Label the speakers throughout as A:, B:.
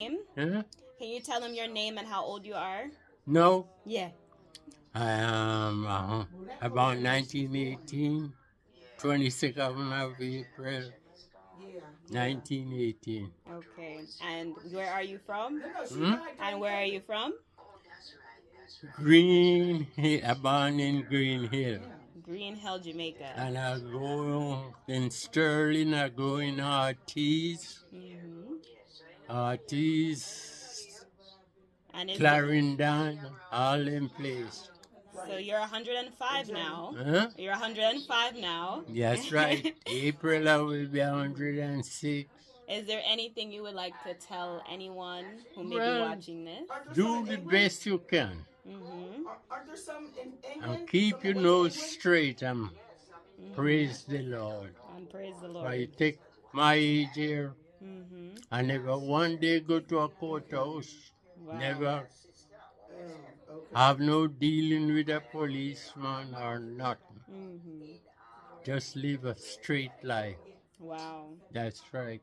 A: name?
B: Huh?
A: Can you tell them your name and how old you are?
B: No,
A: Yeah.
B: I am about 1918, 22nd of April, 1918.
A: Okay. And where are you from?
B: Hmm?
A: And where are you from?
B: Green Hill, born in Green Hill.
A: Green Hill, Jamaica.
B: And I go in Sterling, I go in Ortiz, Ortiz,
A: And is
B: Clarendon, all in place.
A: so you're 105 now.
B: Huh?
A: You're 105 now.
B: That's right. April I will be 106.
A: Is there anything you would like to tell anyone who may be
B: Well,
A: watching this?
B: do the best you can.
C: Are there some in
B: And
C: England?
B: keep your nose straight and praise the Lord.
A: And praise the
B: I
A: Lord.
B: take my age here. I never one day go to a courthouse.
A: Wow.
B: Never have no dealing with a policeman or nothing. Just live a straight life.
A: Wow.
B: That's right.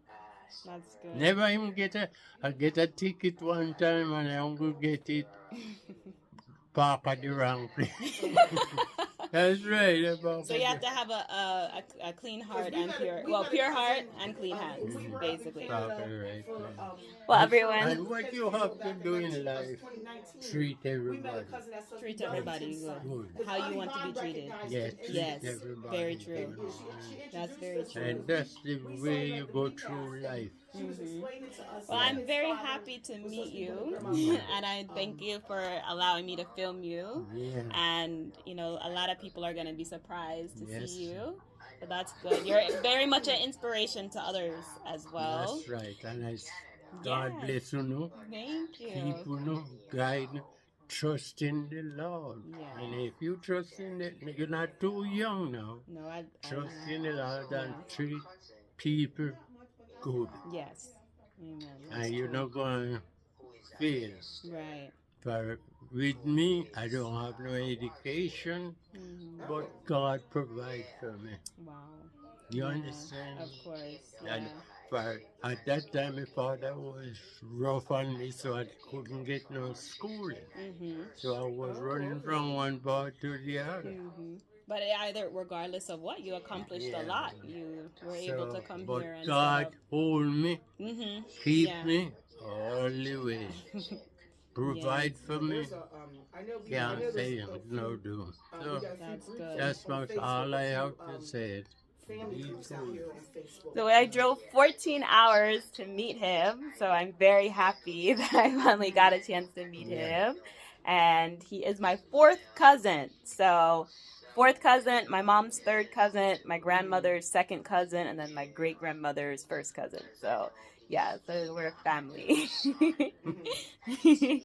A: That's good.
B: Never even I get a ticket one time and I'm going to get it park at the wrong place. That's right.
A: So you have to have a clean heart and pure heart and clean hands, basically.
B: Right.
A: Well, everyone,
B: And what you have to do in life, treat everybody.
A: treat everybody good. How you want to be treated.
B: Yes,
A: Yes,
B: everybody.
A: very true. That's very true.
B: And that's the way you go through life.
A: Well, I'm very happy to meet you, and I thank you for allowing me to film you.
B: Yeah.
A: And a lot of people are going to be surprised to
B: Yes.
A: see you. So that's good. You're very much an inspiration to others as well.
B: That's right. And God
A: Yes.
B: bless you, no?
A: Thank you.
B: Keep you, no? Guide, trust in the Lord.
A: Yeah.
B: And if you trust in it, you're not too young now.
A: No, I
B: Trust in the Lord and treat people good.
A: yes. Amen.
B: And you're not going to fail.
A: Right.
B: But with me, I don't have no education, but God provides for me.
A: Wow.
B: You
A: Yeah,
B: understand?
A: Of course.
B: And
A: Yeah.
B: but at that time, my father was rough on me, so I couldn't get no schooling. So I was running from one part to the other.
A: But regardless of what, you accomplished a lot. You were able to come
B: But
A: here and
B: God hold me, keep
A: Yeah.
B: me all the way. Provide for me. Can't say no do. So
A: That's good.
B: that's about all I have to say.
A: So I drove 14 hours to meet him, so I'm very happy that I finally got a chance to meet him. And he is my fourth cousin. So fourth cousin, my mom's third cousin, my grandmother's second cousin, and then my great-grandmother's first cousin. So yeah, so we're a family.